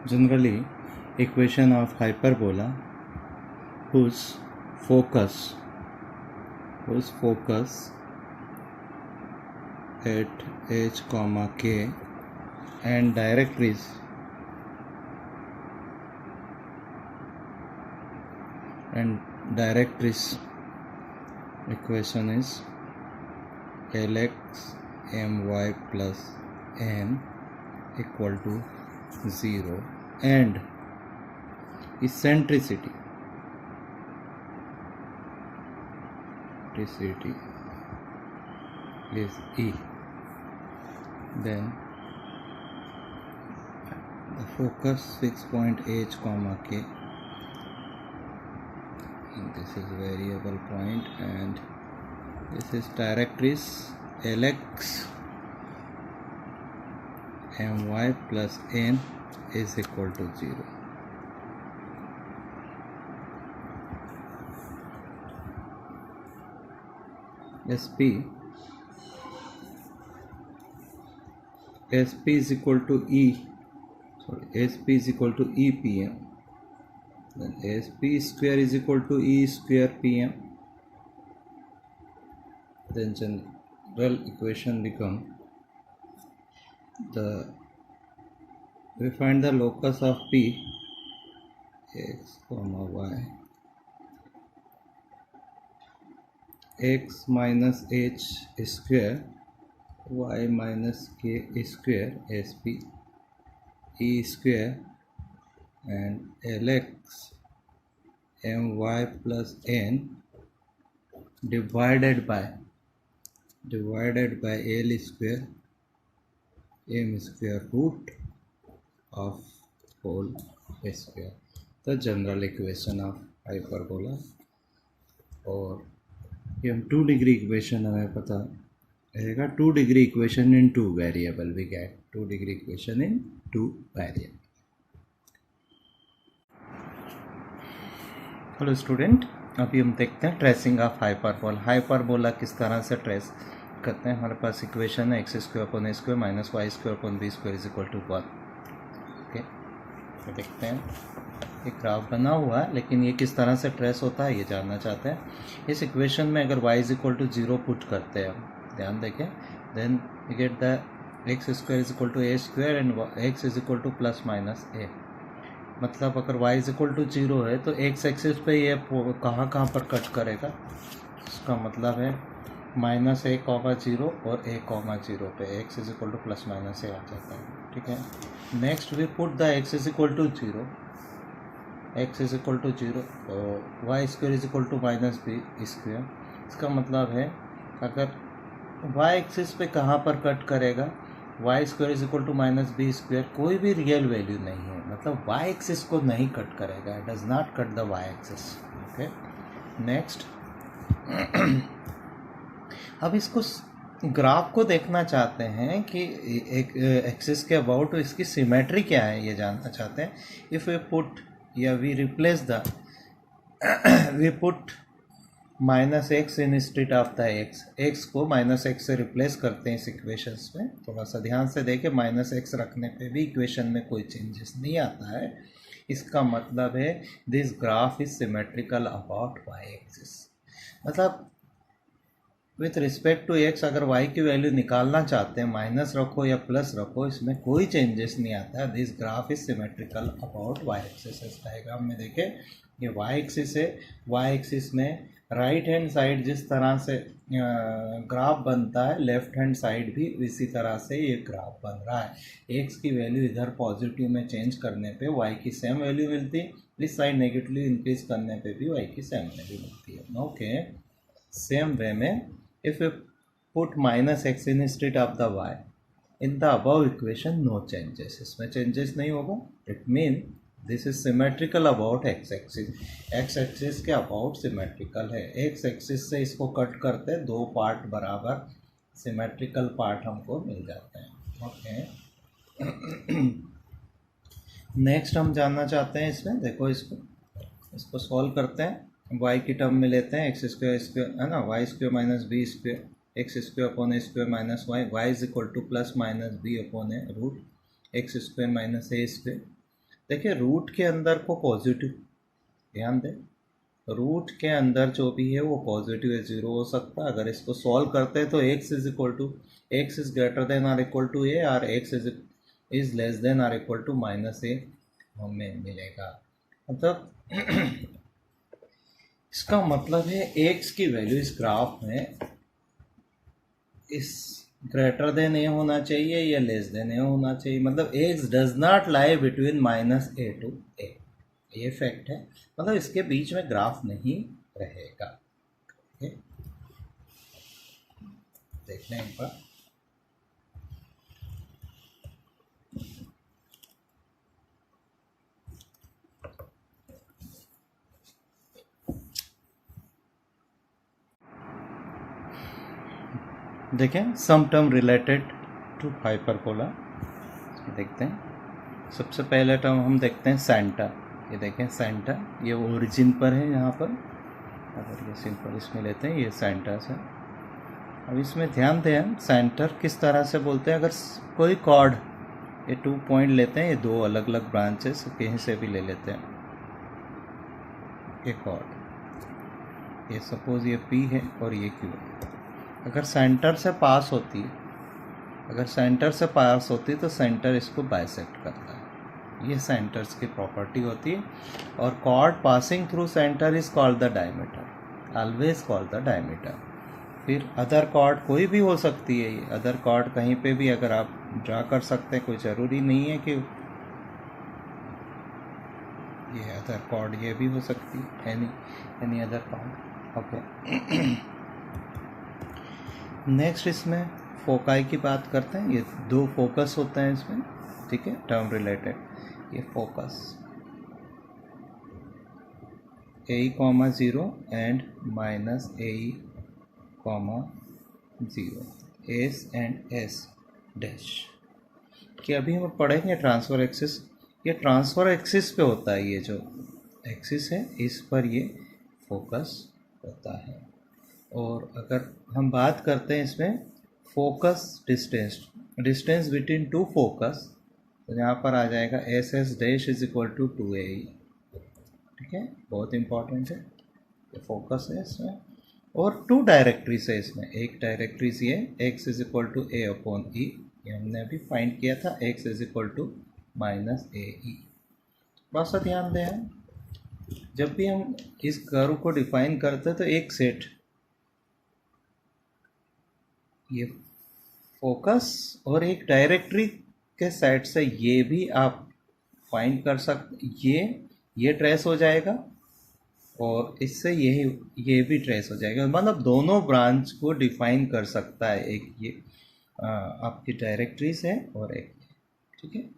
Generally, equation of hyperbola whose focus at h comma k and directories equation is Lx my plus n equal to 0 and eccentricity is E. Then the focus 6 point h comma k, and this is variable point, and this is directories Lx my plus n is equal to 0. SP is equal to SP is equal to EPM. Then SP square is equal to E square PM. Then general equation become we find the locus of P x comma y x minus h square y minus k square SP E square and Lx my plus n divided by L square m square root of whole square, the general equation of hyperbola. और ये हम 2 degree equation हमें पता रहेगा, 2 degree equation in 2 variable, we get 2 degree equation in 2 variable. Hello student, अभी हम देखते हैं ट्रेसिंग ऑफ हाइपरबोला. हाइपरबोला किस तरह से ट्रेस करते हैं. हमारे पास इक्वेशन है X square upon A square minus Y square upon B square is equal to 1. Okay, तो देखते हैं एक ग्राफ बना हुआ है, लेकिन ये किस तरह से ट्रेस होता है ये जानना चाहते हैं. इस इक्वेशन में अगर y is equal to 0 put करते हैं, ध्यान देखें, then we get the X square is equal to A square and X is equal to plus minus a. मतलब अगर y इज इक्वल टू 0 है तो एक्स एक्सिस पे ये कहाँ पर कट करेगा. इसका मतलब है माइनस ए कॉमा 0 और ए कॉमा 0 पे x is equal to plus minus a आ जाता है. ठीक है, next we put the x is equal to 0, x is equal to 0, y square is equal to minus B square. इसका मतलब है अगर वाई एक्सिस पे कहाँ पर कट करेगा, Y square is equal to minus B square, कोई भी रियल वैल्यू नहीं है, मतलब वाई एक्सिस को नहीं कट करेगा, it does not cut the Y axis. Okay, next अब इसको ग्राफ को देखना चाहते हैं कि एक एक्सिस के अबाउट इसकी सिमेट्री क्या है ये जानना चाहते हैं. इफ़ वी पुट या we replace the we put minus X instead of the X को माइनस एक्स से रिप्लेस करते हैं इस इक्वेशंस में. थोड़ा सा ध्यान से देखें, माइनस एक्स रखने पे भी इक्वेशन में कोई चेंजेस नहीं आता है. इसका मतलब है this graph is symmetrical about Y axis. मतलब विथ रिस्पेक्ट टू एक्स अगर वाई की वैल्यू निकालना चाहते हैं, माइनस रखो या प्लस रखो, इसमें कोई चेंजेस नहीं आता है. This graph is symmetrical about Y axis. इस डायग्राम में देखें, ये वाई एक्सिस है, वाई एक्सिस में राइट हैंड साइड जिस तरह से ग्राफ बनता है, लेफ्ट हैंड साइड भी इसी तरह से ये ग्राफ बन रहा है. एक्स की वैल्यू इधर पॉजिटिव में चेंज करने पे वाई की सेम वैल्यू मिलती है, इस साइड नेगेटिव इंक्रीज करने पे भी वाई की सेम वैल्यू मिलती है. ओके, सेम वे में if we put minus x in instead of the y in the above equation, no changes, इसमें changes नहीं होगा. it mean this is symmetrical about x axis. x axis के about symmetrical है. x axis से इसको cut करते दो part बराबर symmetrical पार्ट हमको मिल जाते हैं. ओके, नेक्स्ट हम जानना चाहते हैं इसमें, देखो इसको सॉल्व करते हैं. y की टर्म में लेते हैं एक्स स्क्वायर है ना, Y square minus B square X square upon A square minus Y is equal to plus minus B upon A root X square minus A square. देखिए root के अंदर को पॉजिटिव, ध्यान दें रूट के अंदर जो भी है वो पॉजिटिव या जीरो हो सकता है। अगर इसको सॉल्व करते हैं तो x is equal to x is greater than or equal to a और x is less than or equal to minus a हमें मिलेगा। मतलब इसका मतलब है x की वैल्यू इस ग्राफ में इस ग्रेटर देन ए होना चाहिए या लेस देन ए होना चाहिए। मतलब x does not lie between minus a to a, ये फैक्ट है। मतलब इसके बीच में ग्राफ नहीं रहेगा। देख लें एक बार, देखें सम टर्म रिलेटेड टू हाइपरबोला देखते हैं। सबसे पहले टर्म हम देखते हैं सेंटर। ये देखें सेंटर, ये ओरिजिन पर है यहाँ पर। अगर ये सिंपल इसमें लेते हैं, ये सेंटर है। अब इसमें ध्यान दें हम सेंटर किस तरह से बोलते हैं। अगर कोई कॉर्ड, ये 2 पॉइंट लेते हैं, ये 2 अलग अलग ब्रांचेस कहीं से भी ले लेते हैं। ये कॉर्ड, ये सपोज ये P है और ये Q है। अगर सेंटर से पास होती है, अगर सेंटर से पास होती है तो सेंटर इसको बाइसेक्ट करता है। ये सेंटर्स की प्रॉपर्टी होती है। और cord passing through centre is called the diameter, always called the diameter. फिर अदर कॉर्ड कोई भी हो सकती है, ये अदर कॉर्ड कहीं पे भी अगर आप ड्रा कर सकते हैं, कोई ज़रूरी नहीं है कि ये अदर कॉर्ड ये भी हो सकती है, any other chord. Okay, next इसमें फोकाई की बात करते हैं। ये 2 फोकस होते हैं इसमें, ठीक है, टर्म रिलेटेड। ये focus A,0 and minus A,0 S and S dash, कि अभी हम पढ़ेंगे ट्रांसफर एक्सिस। ये ट्रांसफर एक्सिस पे होता है, ये जो एक्सिस है इस पर ये फोकस होता है। और अगर हम बात करते हैं इसमें फोकस डिस्टेंस बिटवीन 2 फोकस, तो यहाँ पर आ जाएगा S S dash is equal to 2AE। ठीक है, बहुत इंपॉर्टेंट है, ये फोकस है इसमें। और 2 डायरेक्टरीज है इसमें। एक डायरेक्टरीज ये x is equal to A upon E, ये हमने अभी फाइंड किया था, x is equal to minus AE। बस ध्यान दें, जब भी हम इस कर्व को डिफाइन करते हैं तो एक सेट, ये फोकस और एक डायरेक्टरी के सेट से ये भी आप फाइंड कर सकते, ये ट्रेस हो जाएगा और इससे ये भी ट्रेस हो जाएगा। मतलब दोनों ब्रांच को डिफाइन कर सकता है, एक ये आपकी डायरेक्टरीज है और एक, ठीक है।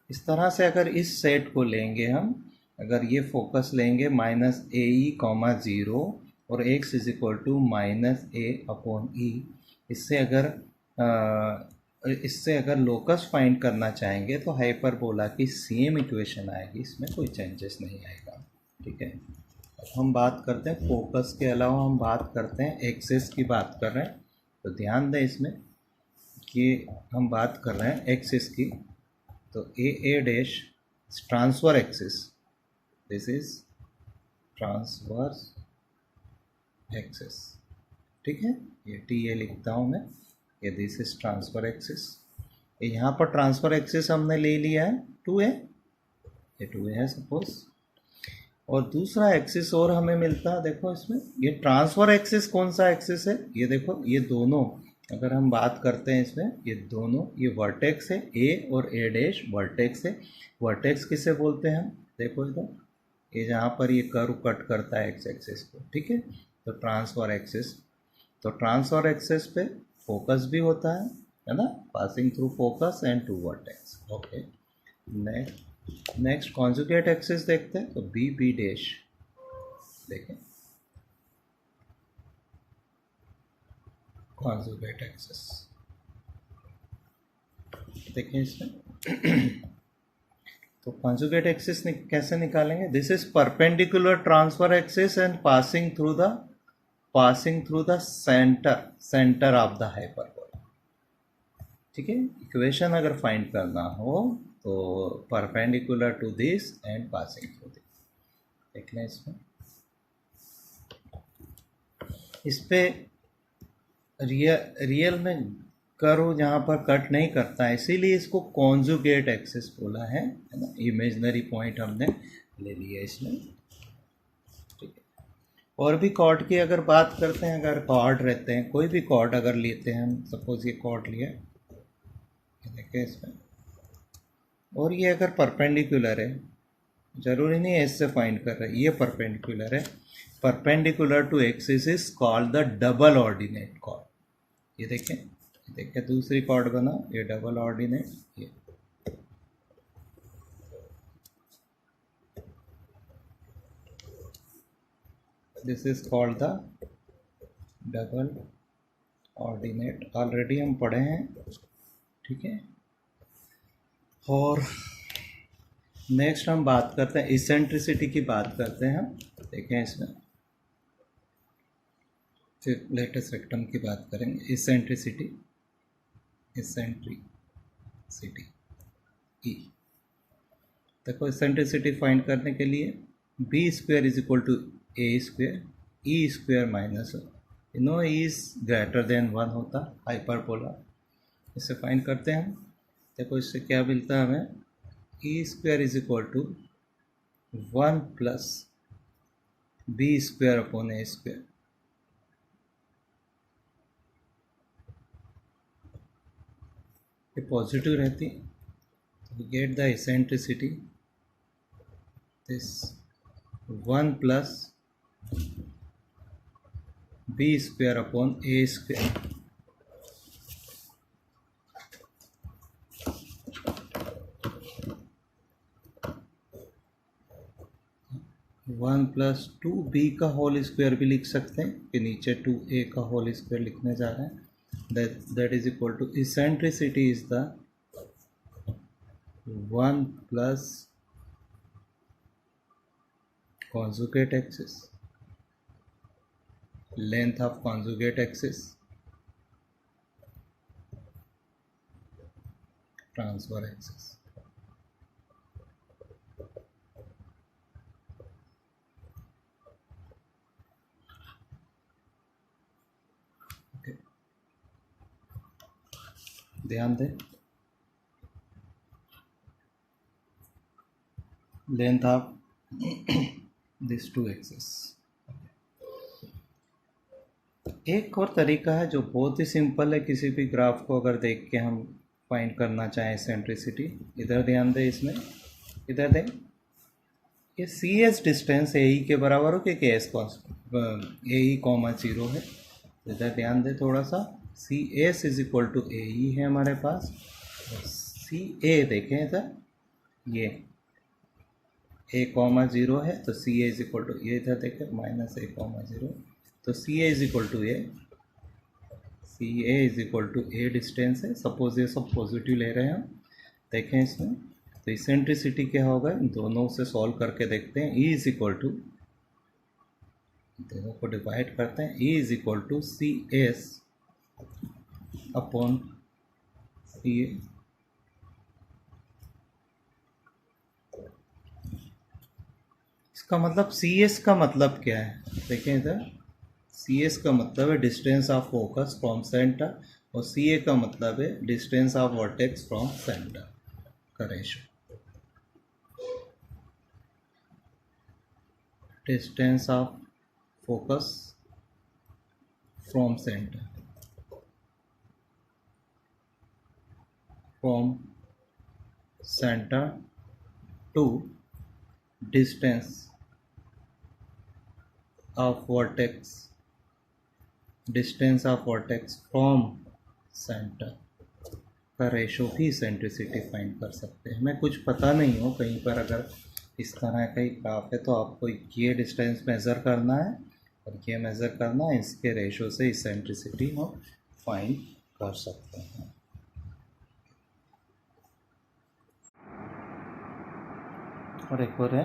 इस तरह से अगर इस सेट को लेंगे हम, अगर ये फोकस लेंगे माइनस AE,0 और x is equal to minus A upon E, इससे अगर लोकस फाइंड करना चाहेंगे तो हाइपरबोला की सेम इक्वेशन आएगी, इसमें कोई चेंजेस नहीं आएगा। ठीक है, अब हम बात करते हैं फोकस के अलावा हम बात करते हैं एक्सिस की बात कर रहे हैं। तो ध्यान दें इसमें कि हम बात कर रहे हैं एक्सिस की, तो A dash transfer axis, this is transverse axis. ठीक है, ये TA लिखता हूँ मैं, ये दिस इज ट्रांसफर एक्सिस। यहाँ पर ट्रांसफर एक्सिस हमने ले लिया है 2A, ये 2A है सपोज। और दूसरा एक्सिस और हमें मिलता है, देखो इसमें ये ट्रांसफर एक्सिस कौन सा एक्सिस है, ये देखो, ये दोनों अगर हम बात करते हैं इसमें, ये दोनों, ये वर्टेक्स है A और A डैश वर्टेक्स है। वर्टेक्स किसे बोलते हैं हम, देखो इधर, ये जहाँ पर ये कर्व कट करता है एक्स एक्सिस को। ठीक है, तो ट्रांसफर एक्सिस, तो ट्रांसफर एक्सिस पे फोकस भी होता है ना, passing through focus and 2 vertex. Okay, next conjugate axis देखते हैं, तो B डैश, देखें कॉन्जुगेट एक्सिस, देखें इसमें तो कॉन्जुगेट एक्सिस कैसे निकालेंगे, this is perpendicular transfer axis and passing through the center of the hyperbola. ठीक है, इक्वेशन अगर फाइंड करना हो तो perpendicular to this and passing through this. देख लें इसमें, इस पे रियल में कर्व जहाँ पर कट नहीं करता है, इसीलिए इसको कॉन्जुगेट एक्सिस बोला है ना। इमेजिनरी पॉइंट हमने ले लिया इसमें, ठीक है। और भी कॉर्ड की अगर बात करते हैं, अगर कॉर्ड रहते हैं, कोई भी कॉर्ड अगर लेते हैं हम, सपोज ये कॉर्ड लिया, देखिए इसमें, और ये अगर परपेंडिकुलर है, जरूरी नहीं है इससे फाइंड कर रहे, ये परपेंडिकुलर है, perpendicular to axis is called the double ordinate chord. ये देखिए दूसरी कॉर्ड बना, ये डबल ऑर्डिनेट, ये this is called the double ordinate, already हम पढ़े हैं, ठीक है। और नेक्स्ट हम बात करते हैं इसेंट्रिसिटी की बात करते हैं हम, देखें इसमें, फिर लेटेस्ट रेक्टम की बात करेंगे। इसेंट्रिसिटी ई, देखो इसेंट्रिसिटी फाइंड करने के लिए B square is equal to A square, E square minus, you know E is greater than 1 होता, हाइपरबोला। इससे फाइंड करते हैं हम, देखो इससे क्या मिलता है हमें, e square is equal to 1 plus b square upon A square. ये पॉजिटिव रहती, तो get the eccentricity this 1 plus b square upon A square. One plus 2b का होल स्क्वायर भी लिख सकते हैं, कि नीचे 2a का होल स्क्वायर लिखने जा रहे हैं। that is equal to eccentricity is the 1 plus conjugate axis, length of conjugate axis, transfer axis। ध्यान दें, length of this two axis. एक और तरीका है जो बहुत ही सिंपल है, किसी भी ग्राफ को अगर देख के हम फाइंड करना चाहें एसेंट्रिसिटी, इधर ध्यान दें, इसमें इधर दें, ये सी एस डिस्टेंस ए ई के बराबर हो कि के एस ए ई कॉमा 0 है। इधर ध्यान दें थोड़ा सा, c s is equal to a e है हमारे पास, सी ए देखें इधर, ये ए कॉमा 0 है, तो c a is equal to, ये इधर देखें माइनस ए कॉमा 0, तो c a is equal to a, c a is equal to a distance है। सपोज ये सब पॉजिटिव ले रहे हैं हम, देखें इसमें, तो इसेंट्रिसिटी क्या होगा, इन दोनों से सॉल्व करके देखते हैं। ई इज इक्वल टू, दोनों को डिवाइड करते हैं, e is equal to c s upon c a, इसका मतलब सी एस का मतलब क्या है, देखें इधर, सी एस का मतलब है distance of focus from centre, और सी ए का मतलब है distance of vertex from centre का ratio, distance of focus from centre, from centre to distance of vertex, distance of vertex from centre का ratio भी इसेंट्रिसिटी फाइंड कर सकते हैं। हमें कुछ पता नहीं हो, कहीं पर अगर इस तरह का ही ग्राफ है, तो आपको ये डिस्टेंस मेज़र करना है और ये मेज़र करना है, इसके रेशो से इसेंट्रिसिटी हम फाइंड कर सकते हैं। और एक और है,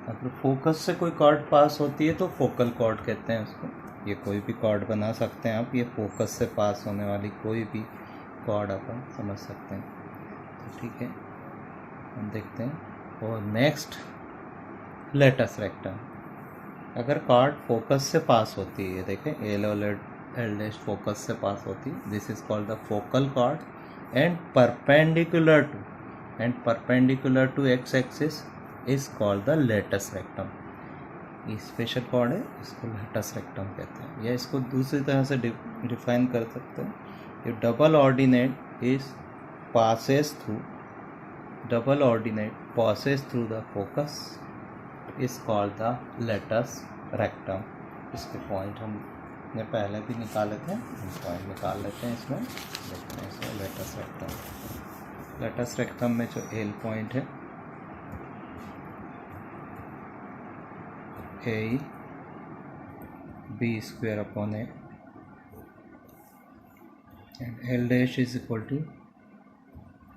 अगर फोकस से कोई कॉर्ड पास होती है तो फोकल कॉर्ड कहते हैं उसको। ये कोई भी कॉर्ड बना सकते हैं आप, ये फोकस से पास होने वाली कोई भी कॉर्ड अपन समझ सकते हैं, तो ठीक है। हम देखते हैं। और नेक्स्ट लेटस रेक्टम, अगर कार्ड फोकस से पास होती है, देखें एल और एल डैश फोकस से पास होती है, this is called the focal chord and perpendicular to X axis is called the latus rectum. ये स्पेशल कार्ड है, इसको लेटस रेक्टम कहते हैं। या इसको दूसरी तरह से डिफाइन कर सकते हैं, ये double ordinate passes through the focus is called the latus rectum। इसके पॉइंट हमने पहले भी निकाले थे, हम पॉइंट निकाल लेते हैं इसमें, देखते हैं इसमें लेटस रेक्टम में जो एल पॉइंट है, a b square upon a and l dash is equal to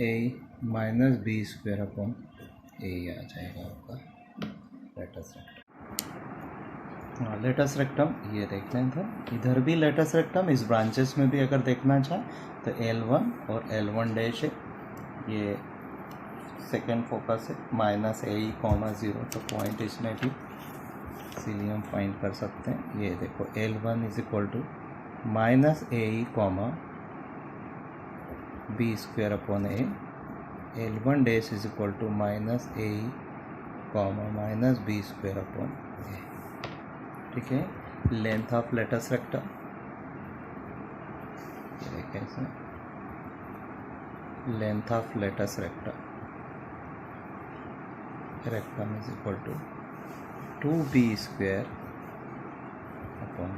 a minus B square upon a आ जाएगा आपका लेटस रेक्टम। हाँ, लेटस रेक्टम ये देख लें था, इधर भी लेटस रेक्टम, इस ब्रांचेस में भी अगर देखना चाहें तो L1 और L1 डैश है, ये सेकेंड फोकस है, माइनस AE,0, तो पॉइंट इसमें भी इसीलिए हम फाइंड कर सकते हैं। ये देखो L1 is equal to minus AE, b square upon a, L1 dash is equal to minus AE, minus B square upon a. ठीक है, लेंथ ऑफ लेटस रेक्टम, ये कैसे, length of latus rectum is equal to 2b square upon